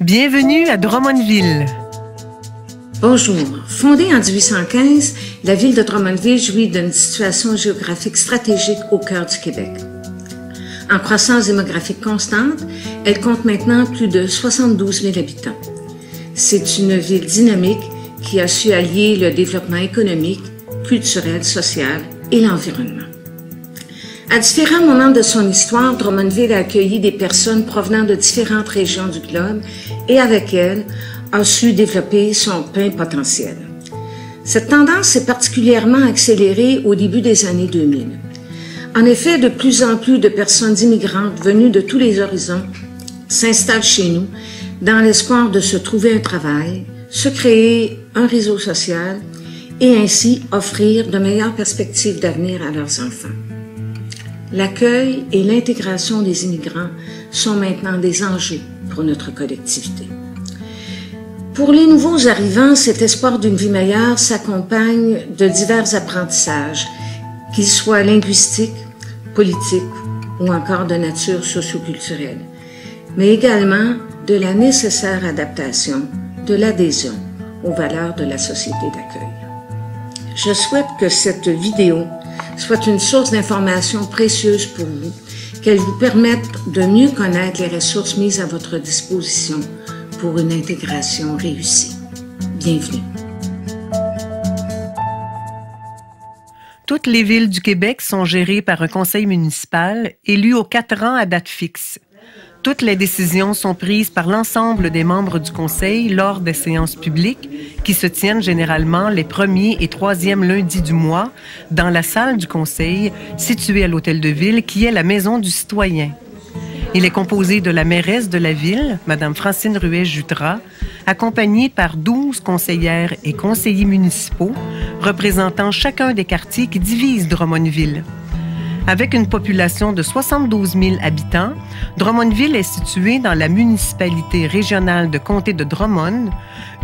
Bienvenue à Drummondville. Bonjour. Fondée en 1815, la ville de Drummondville jouit d'une situation géographique stratégique au cœur du Québec. En croissance démographique constante, elle compte maintenant plus de 72 000 habitants. C'est une ville dynamique qui a su allier le développement économique, culturel, social et l'environnement. À différents moments de son histoire, Drummondville a accueilli des personnes provenant de différentes régions du globe et avec elles a su développer son plein potentiel. Cette tendance s'est particulièrement accélérée au début des années 2000. En effet, de plus en plus de personnes immigrantes venues de tous les horizons s'installent chez nous dans l'espoir de se trouver un travail, se créer un réseau social et ainsi offrir de meilleures perspectives d'avenir à leurs enfants. L'accueil et l'intégration des immigrants sont maintenant des enjeux pour notre collectivité. Pour les nouveaux arrivants, cet espoir d'une vie meilleure s'accompagne de divers apprentissages, qu'ils soient linguistiques, politiques ou encore de nature socioculturelle, mais également de la nécessaire adaptation, de l'adhésion aux valeurs de la société d'accueil. Je souhaite que cette vidéo soit une source d'information précieuse pour vous, qu'elle vous permette de mieux connaître les ressources mises à votre disposition pour une intégration réussie. Bienvenue. Toutes les villes du Québec sont gérées par un conseil municipal élu aux 4 ans à date fixe. Toutes les décisions sont prises par l'ensemble des membres du conseil lors des séances publiques qui se tiennent généralement les 1er et 3e lundis du mois dans la salle du conseil située à l'Hôtel de Ville qui est la maison du citoyen. Il est composé de la mairesse de la ville, Mme Francine Ruet-Jutras, accompagnée par 12 conseillères et conseillers municipaux représentant chacun des quartiers qui divisent Drummondville. Avec une population de 72 000 habitants, Drummondville est située dans la municipalité régionale de comté de Drummond,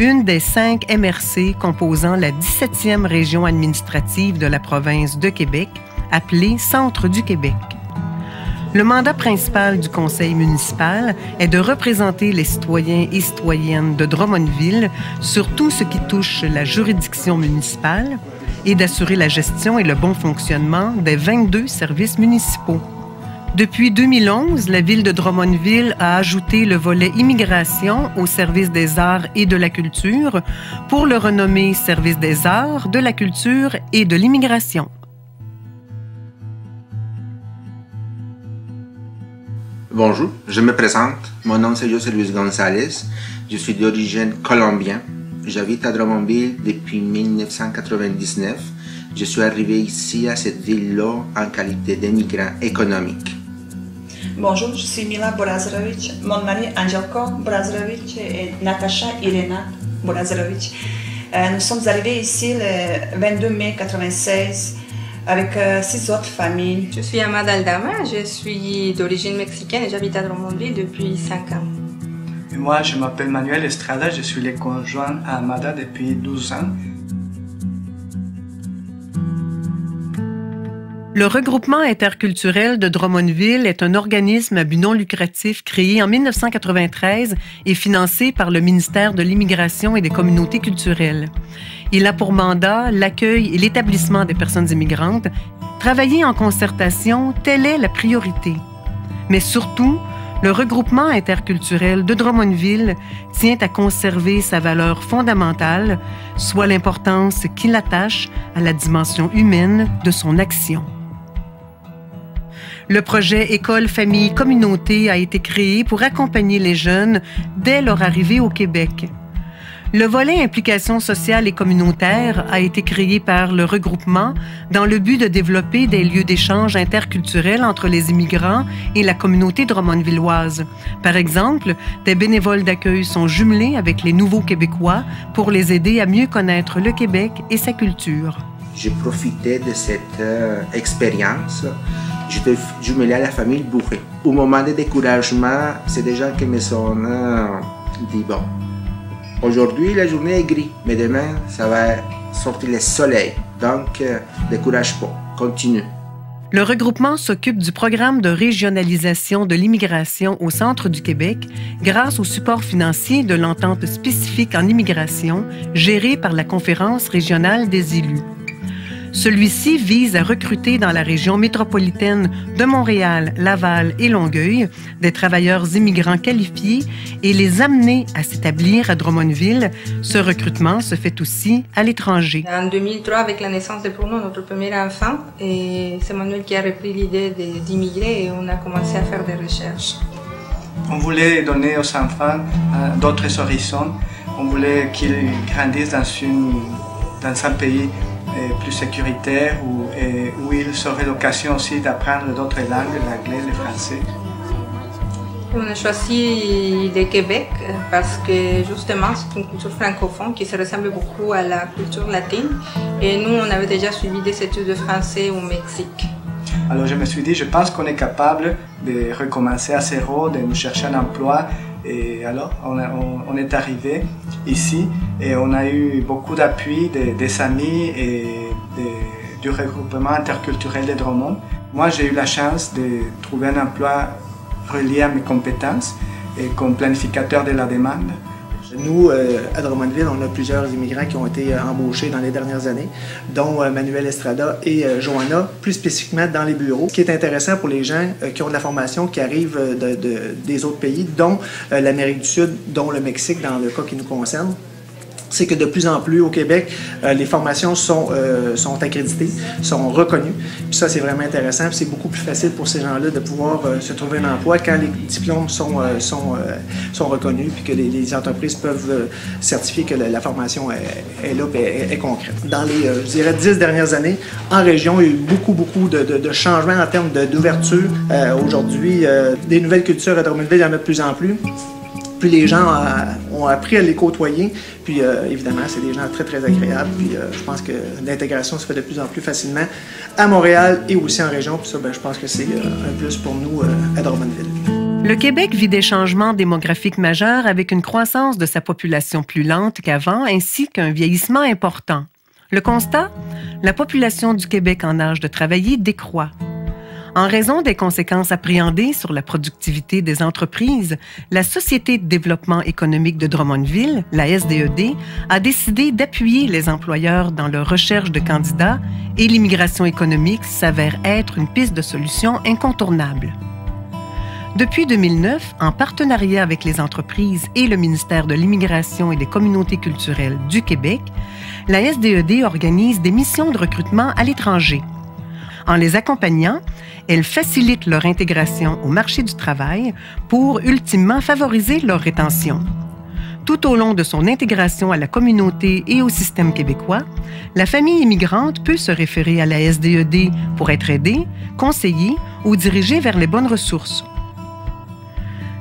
une des 5 MRC composant la 17e région administrative de la province de Québec, appelée Centre du Québec. Le mandat principal du conseil municipal est de représenter les citoyens et citoyennes de Drummondville sur tout ce qui touche la juridiction municipale et d'assurer la gestion et le bon fonctionnement des 22 services municipaux. Depuis 2011, la ville de Drummondville a ajouté le volet immigration au service des arts et de la culture pour le renommer Service des arts, de la culture et de l'immigration. Bonjour, je me présente. Mon nom c'est José Luis González. Je suis d'origine colombienne. J'habite à Drummondville depuis 1999. Je suis arrivé ici à cette ville-là en qualité d'immigrant économique. Bonjour, je suis Mila Borazovic. Mon mari Angelko Borazovic et Natasha Irena Borazovic. Nous sommes arrivés ici le 22 mai 1996 avec 6 autres familles. Je suis Amada Aldama, je suis d'origine mexicaine et j'habite à Drummondville depuis 5 ans. Et moi, je m'appelle Manuel Estrada, je suis le conjoint à Amada depuis 12 ans. Le regroupement interculturel de Drummondville est un organisme à but non lucratif créé en 1993 et financé par le ministère de l'Immigration et des Communautés culturelles. Il a pour mandat l'accueil et l'établissement des personnes immigrantes. Travailler en concertation, telle est la priorité. Mais surtout, le regroupement interculturel de Drummondville tient à conserver sa valeur fondamentale, soit l'importance qu'il attache à la dimension humaine de son action. Le projet École, Famille, Communauté a été créé pour accompagner les jeunes dès leur arrivée au Québec. Le volet implication sociale et communautaire a été créé par le regroupement dans le but de développer des lieux d'échange interculturels entre les immigrants et la communauté drummondvilloise. Par exemple, des bénévoles d'accueil sont jumelés avec les nouveaux Québécois pour les aider à mieux connaître le Québec et sa culture. J'ai profité de cette expérience. J'étais jumelé à la famille Bourré. Au moment de découragement, c'est des gens qui me sont dit bon. Aujourd'hui, la journée est grise, mais demain, ça va sortir le soleil. Donc, décourage pas, continue. Le regroupement s'occupe du programme de régionalisation de l'immigration au centre du Québec grâce au support financier de l'entente spécifique en immigration gérée par la Conférence régionale des élus. Celui-ci vise à recruter dans la région métropolitaine de Montréal, Laval et Longueuil des travailleurs immigrants qualifiés et les amener à s'établir à Drummondville. Ce recrutement se fait aussi à l'étranger. En 2003, avec la naissance de Bruno, notre premier enfant, et c'est Manuel qui a repris l'idée d'immigrer et on a commencé à faire des recherches. On voulait donner aux enfants d'autres horizons. On voulait qu'ils grandissent dans un pays plus sécuritaire où ils auraient l'occasion aussi d'apprendre d'autres langues, l'anglais, le français. On a choisi le Québec parce que justement c'est une culture francophone qui se ressemble beaucoup à la culture latine et nous on avait déjà suivi des études de français au Mexique. Alors je me suis dit, je pense qu'on est capable de recommencer à zéro, de nous chercher un emploi. Et alors, on est arrivé ici et on a eu beaucoup d'appui des amis et du regroupement interculturel de Drummond. Moi, j'ai eu la chance de trouver un emploi relié à mes compétences et comme planificateur de la demande. Nous, à Drummondville, on a plusieurs immigrants qui ont été embauchés dans les dernières années, dont Manuel Estrada et Johanna, plus spécifiquement dans les bureaux. Ce qui est intéressant pour les gens qui ont de la formation, qui arrivent des autres pays, dont l'Amérique du Sud, dont le Mexique, dans le cas qui nous concerne, c'est que de plus en plus au Québec, les formations sont accréditées, sont reconnues. Puis ça, c'est vraiment intéressant. C'est beaucoup plus facile pour ces gens-là de pouvoir se trouver un emploi quand les diplômes sont reconnus puis que les entreprises peuvent certifier que la formation est là et est concrète. Dans les, je dirais, 10 dernières années, en région, il y a eu beaucoup de changements en termes d'ouverture. Aujourd'hui, des nouvelles cultures à Drummondville, il y en a de plus en plus. Plus les gens ont appris à les côtoyer, puis évidemment, c'est des gens très agréables, puis je pense que l'intégration se fait de plus en plus facilement à Montréal et aussi en région, puis ça, je pense que c'est un plus pour nous à Drummondville. Le Québec vit des changements démographiques majeurs avec une croissance de sa population plus lente qu'avant, ainsi qu'un vieillissement important. Le constat? La population du Québec en âge de travailler décroît. En raison des conséquences appréhendées sur la productivité des entreprises, la Société de développement économique de Drummondville, la SDED, a décidé d'appuyer les employeurs dans leur recherche de candidats et l'immigration économique s'avère être une piste de solution incontournable. Depuis 2009, en partenariat avec les entreprises et le ministère de l'Immigration et des Communautés culturelles du Québec, la SDED organise des missions de recrutement à l'étranger. En les accompagnant, elle facilite leur intégration au marché du travail pour ultimement favoriser leur rétention. Tout au long de son intégration à la communauté et au système québécois, la famille immigrante peut se référer à la SDED pour être aidée, conseillée ou dirigée vers les bonnes ressources.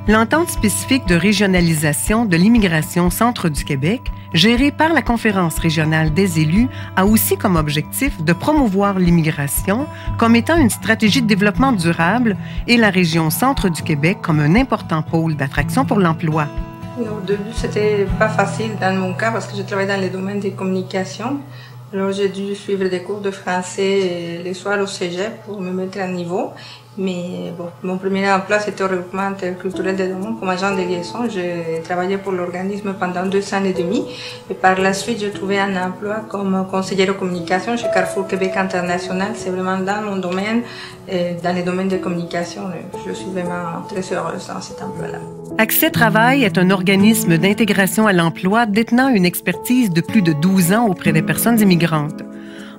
L'entente spécifique de régionalisation de l'immigration Centre du Québec, gérée par la Conférence régionale des élus, a aussi comme objectif de promouvoir l'immigration comme étant une stratégie de développement durable et la région Centre du Québec comme un important pôle d'attraction pour l'emploi. Au début, c'était pas facile dans mon cas parce que je travaillais dans le domaine des communications. Alors, j'ai dû suivre des cours de français les soirs au cégep pour me mettre à niveau. Mais bon, mon premier emploi, c'était au regroupement interculturel de Drummond comme agent de liaison. J'ai travaillé pour l'organisme pendant 2 ans et demi. Et par la suite, j'ai trouvé un emploi comme conseillère aux communications chez Carrefour Québec International. C'est vraiment dans mon domaine, dans les domaines de communication. Je suis vraiment très heureuse dans cet emploi-là. Accès Travail est un organisme d'intégration à l'emploi détenant une expertise de plus de 12 ans auprès des personnes immigrantes.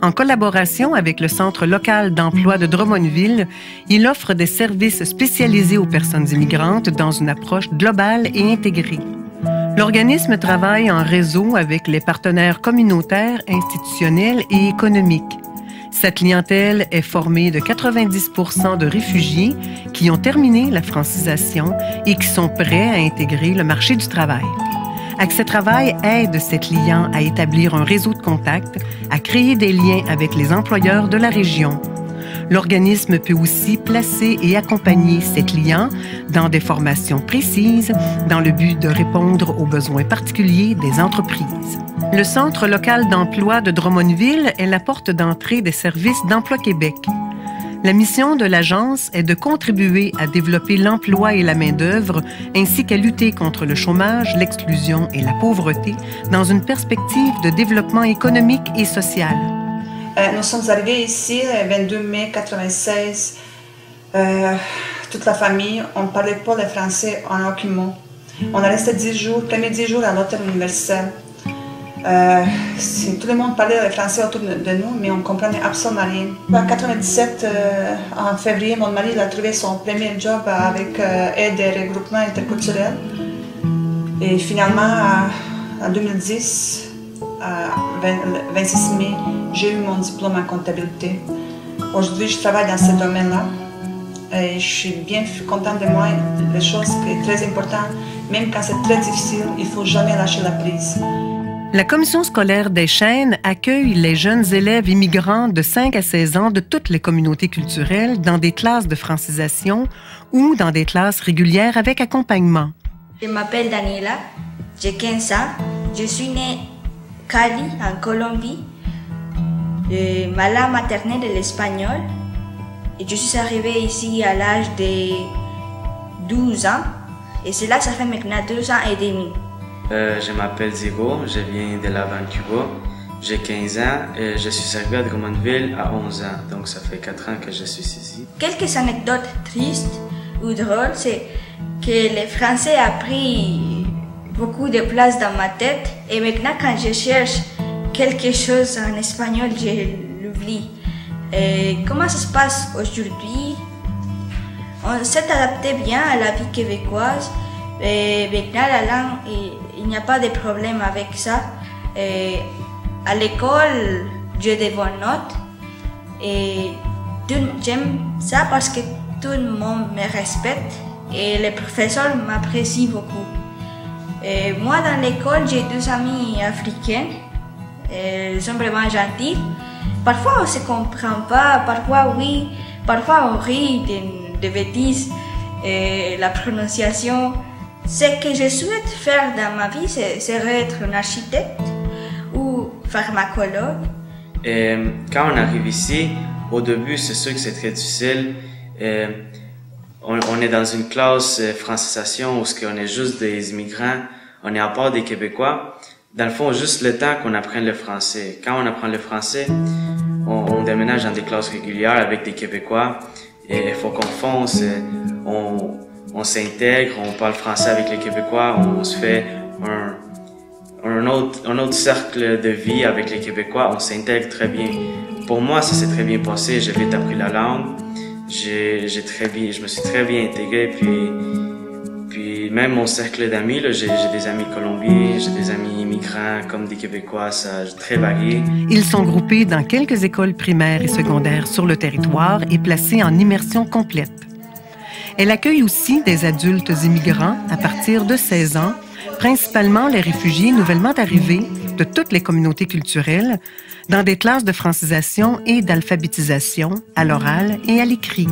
En collaboration avec le Centre local d'emploi de Drummondville, il offre des services spécialisés aux personnes immigrantes dans une approche globale et intégrée. L'organisme travaille en réseau avec les partenaires communautaires, institutionnels et économiques. Sa clientèle est formée de 90% de réfugiés qui ont terminé la francisation et qui sont prêts à intégrer le marché du travail. Accès Travail aide ses clients à établir un réseau de contacts, à créer des liens avec les employeurs de la région. L'organisme peut aussi placer et accompagner ses clients dans des formations précises dans le but de répondre aux besoins particuliers des entreprises. Le Centre local d'emploi de Drummondville est la porte d'entrée des services d'Emploi Québec. La mission de l'agence est de contribuer à développer l'emploi et la main-d'œuvre, ainsi qu'à lutter contre le chômage, l'exclusion et la pauvreté dans une perspective de développement économique et social. Nous sommes arrivés ici le 22 mai 1996. Toute la famille, on ne parlait pas le français en aucun mot. On a resté 10 jours, premiers 10 jours à l'hôtel universitaire. Tout le monde parlait le français autour de nous, mais on ne comprenait absolument rien. En 1997, en février, mon mari a trouvé son premier job avec aide et regroupement interculturel. Et finalement, en 2010, le 26 mai, j'ai eu mon diplôme en comptabilité. Aujourd'hui, je travaille dans ce domaine-là. Et je suis bien contente de moi. La chose qui est très importante, même quand c'est très difficile, il ne faut jamais lâcher la prise. La commission scolaire des Chênes accueille les jeunes élèves immigrants de 5 à 16 ans de toutes les communautés culturelles dans des classes de francisation ou dans des classes régulières avec accompagnement. Je m'appelle Daniela, j'ai 15 ans. Je suis née à Cali, en Colombie. Ma langue maternelle est l'espagnol. Et je suis arrivée ici à l'âge de 12 ans. Et cela, ça fait maintenant 2 ans et demi. Je m'appelle Zigo, je viens de la Vancouver, j'ai 15 ans et je suis arrivé à Drummondville à 11 ans, donc ça fait 4 ans que je suis ici. Quelques anecdotes tristes ou drôles, c'est que le français a pris beaucoup de place dans ma tête et maintenant quand je cherche quelque chose en espagnol, je l'oublie. Comment ça se passe aujourd'hui? On s'est adapté bien à la vie québécoise. Et maintenant, la langue, il n'y a pas de problème avec ça. À l'école, j'ai des bonnes notes. Et j'aime ça parce que tout le monde me respecte et les professeurs m'apprécient beaucoup. Et moi, dans l'école, j'ai 2 amis africains. Ils sont vraiment gentils. Parfois, on ne se comprend pas. Parfois, oui. Parfois, on rit de bêtises. Et la prononciation. Ce que je souhaite faire dans ma vie, c'est être un architecte ou pharmacologue. Et quand on arrive ici, au début, c'est sûr que c'est très difficile. On est dans une classe francisation où on est juste des immigrants, on est à part des Québécois. Dans le fond, juste le temps qu'on apprenne le français. Quand on apprend le français, on déménage dans des classes régulières avec des Québécois. Et il faut qu'on fonce, on s'intègre, on parle français avec les Québécois, on se fait un autre cercle de vie avec les Québécois, on s'intègre très bien. Pour moi, ça s'est très bien passé, j'ai vite appris la langue, je me suis très bien intégré, puis même mon cercle d'amis, j'ai des amis colombiens, j'ai des amis immigrants comme des Québécois, ça très varié. Ils sont groupés dans quelques écoles primaires et secondaires sur le territoire et placés en immersion complète. Elle accueille aussi des adultes immigrants à partir de 16 ans, principalement les réfugiés nouvellement arrivés de toutes les communautés culturelles, dans des classes de francisation et d'alphabétisation à l'oral et à l'écrit.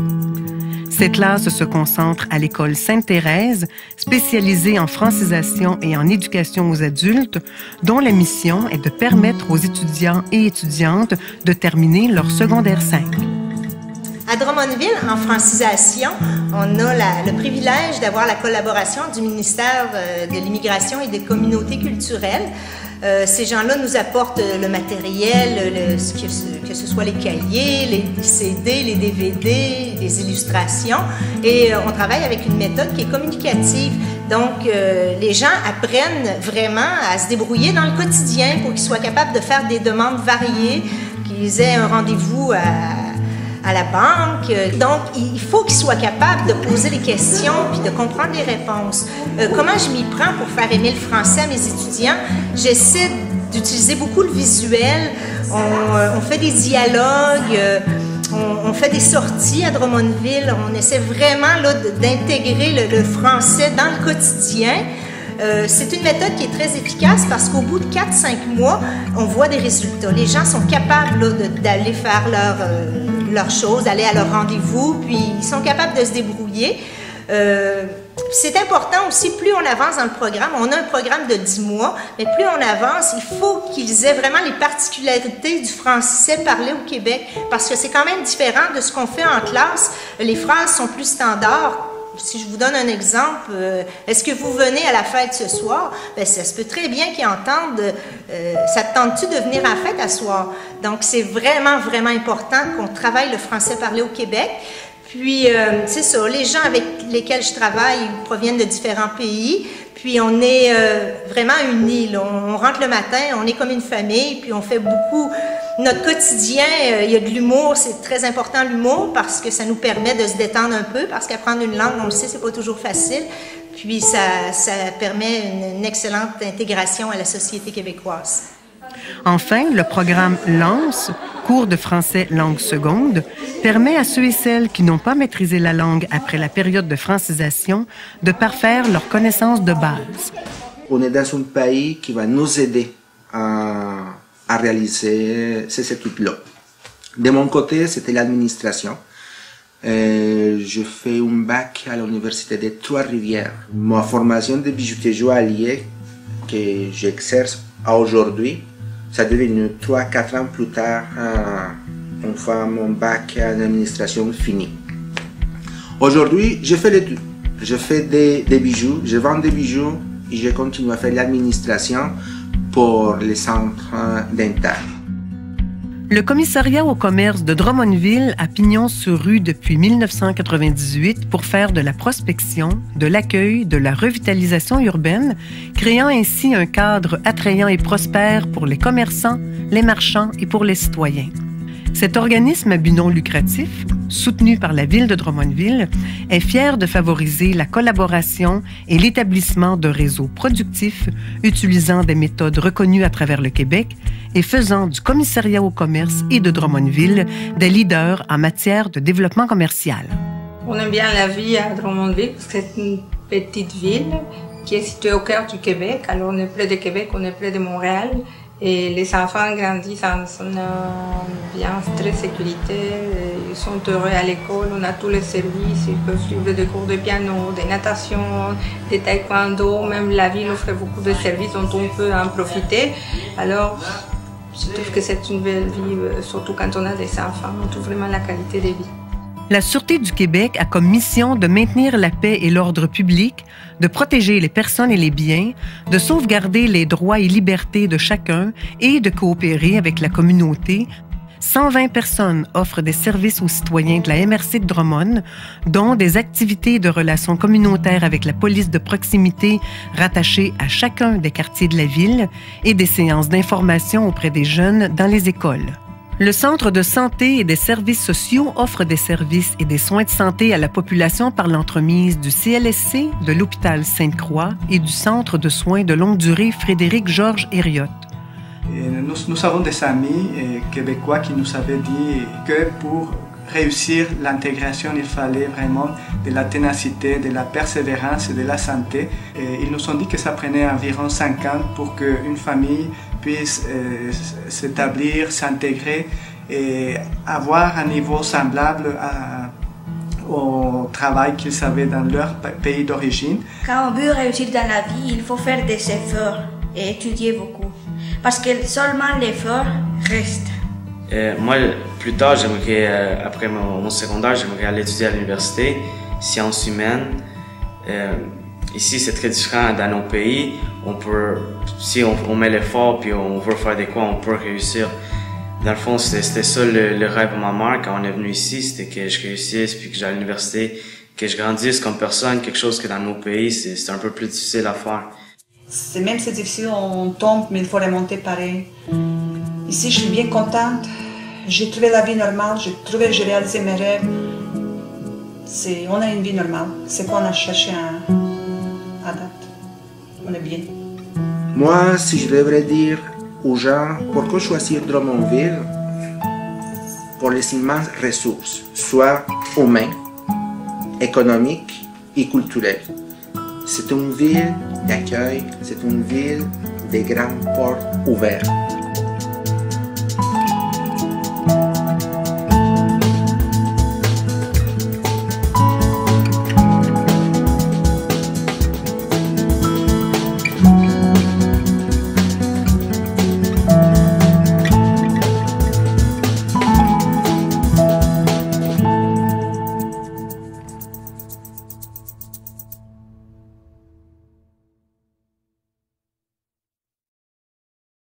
Ces classes se concentrent à l'école Sainte-Thérèse, spécialisée en francisation et en éducation aux adultes, dont la mission est de permettre aux étudiants et étudiantes de terminer leur secondaire 5. À Drummondville, en francisation, on a le privilège d'avoir la collaboration du ministère de l'Immigration et des communautés culturelles. Ces gens-là nous apportent le matériel, que ce soit les cahiers, les CD, les DVD, les illustrations. Et on travaille avec une méthode qui est communicative. Donc, les gens apprennent vraiment à se débrouiller dans le quotidien pour qu'ils soient capables de faire des demandes variées, qu'ils aient un rendez-vous à la banque. Donc, il faut qu'ils soient capables de poser les questions puis de comprendre les réponses. Comment je m'y prends pour faire aimer le français à mes étudiants? J'essaie d'utiliser beaucoup le visuel. On fait des dialogues, on fait des sorties à Drummondville. On essaie vraiment d'intégrer le français dans le quotidien. C'est une méthode qui est très efficace parce qu'au bout de 4-5 mois, on voit des résultats. Les gens sont capables d'aller faire leurs choses, aller à leur rendez-vous, puis ils sont capables de se débrouiller. C'est important aussi, plus on avance dans le programme, on a un programme de 10 mois, mais plus on avance, il faut qu'ils aient vraiment les particularités du français parlé au Québec, parce que c'est quand même différent de ce qu'on fait en classe. Les phrases sont plus standards. Si je vous donne un exemple, est-ce que vous venez à la fête ce soir? Bien, ça se peut très bien qu'ils entendent ça te tente-tu de venir à la fête à soir? Donc, c'est vraiment, vraiment important qu'on travaille le français parlé au Québec. Puis, c'est ça, les gens avec lesquels je travaille proviennent de différents pays, puis on est vraiment unis. Là. On rentre le matin, on est comme une famille, puis on fait beaucoup. Notre quotidien, il y a de l'humour, c'est très important l'humour, parce que ça nous permet de se détendre un peu, parce qu'apprendre une langue, on le sait, c'est pas toujours facile. Puis, ça permet une excellente intégration à la société québécoise. Enfin, le programme LANCE, cours de français langue seconde, permet à ceux et celles qui n'ont pas maîtrisé la langue après la période de francisation de parfaire leurs connaissances de base. On est dans un pays qui va nous aider à réaliser ces études-là. De mon côté, c'était l'administration. Je fais un bac à l'Université de Trois-Rivières. Ma formation de bijoutier joaillier que j'exerce aujourd'hui, ça devient 3-4 ans plus tard, une fois mon bac en administration fini. Aujourd'hui, je fais les deux. Je fais des bijoux, je vends des bijoux et je continue à faire l'administration pour les centres dentaires. Le commissariat au commerce de Drummondville a pignon sur rue depuis 1998 pour faire de la prospection, de l'accueil, de la revitalisation urbaine, créant ainsi un cadre attrayant et prospère pour les commerçants, les marchands et pour les citoyens. Cet organisme à but non lucratif, soutenu par la Ville de Drummondville, est fier de favoriser la collaboration et l'établissement de réseaux productifs utilisant des méthodes reconnues à travers le Québec et faisant du commissariat au commerce et de Drummondville des leaders en matière de développement commercial. On aime bien la vie à Drummondville parce que c'est une petite ville qui est située au cœur du Québec. Alors on est près de Québec, on est près de Montréal. Et les enfants grandissent dans une ambiance très sécurité, ils sont heureux à l'école, on a tous les services, ils peuvent suivre des cours de piano, de natation, de taekwondo, même la ville offre beaucoup de services dont on peut en profiter. Alors, je trouve que c'est une belle vie, surtout quand on a des enfants, on trouve vraiment la qualité de vie. La Sûreté du Québec a comme mission de maintenir la paix et l'ordre public, de protéger les personnes et les biens, de sauvegarder les droits et libertés de chacun et de coopérer avec la communauté. 120 personnes offrent des services aux citoyens de la MRC de Drummond, dont des activités de relations communautaires avec la police de proximité rattachées à chacun des quartiers de la ville et des séances d'information auprès des jeunes dans les écoles. Le Centre de santé et des services sociaux offre des services et des soins de santé à la population par l'entremise du CLSC, de l'hôpital Sainte-Croix et du Centre de soins de longue durée Frédéric-Georges Herriot. Nous avons des amis québécois qui nous avaient dit que pour réussir l'intégration, il fallait vraiment de la ténacité, de la persévérance et de la santé. Et ils nous ont dit que ça prenait environ 5 ans pour qu'une famille puisse s'établir, s'intégrer et avoir un niveau semblable au travail qu'ils avaient dans leur pays d'origine. Quand on veut réussir dans la vie, il faut faire des efforts et étudier beaucoup. Parce que seulement l'effort reste. Moi, plus tard, j'aimerais, après mon secondaire, j'aimerais aller étudier à l'université, sciences humaines. Ici, c'est très différent dans nos pays. On peut, si on met l'effort puis on veut faire des quoi, on peut réussir. Dans le fond, c'était ça le rêve de ma mère quand on est venu ici, c'était que je réussisse puis que j'aille à l'université, que je grandisse comme personne, quelque chose que dans nos pays, c'est un peu plus difficile à faire. Même si c'est difficile, on tombe, mais il faut remonter pareil. Ici, je suis bien contente. J'ai trouvé la vie normale, j'ai réalisé mes rêves. On a une vie normale. C'est quoi on a cherché à date. On est bien. Moi, si je devrais dire aux gens pourquoi choisir Drummondville, pour les immenses ressources, soit humaines, économiques et culturelles. C'est une ville d'accueil, c'est une ville des grandes portes ouvertes.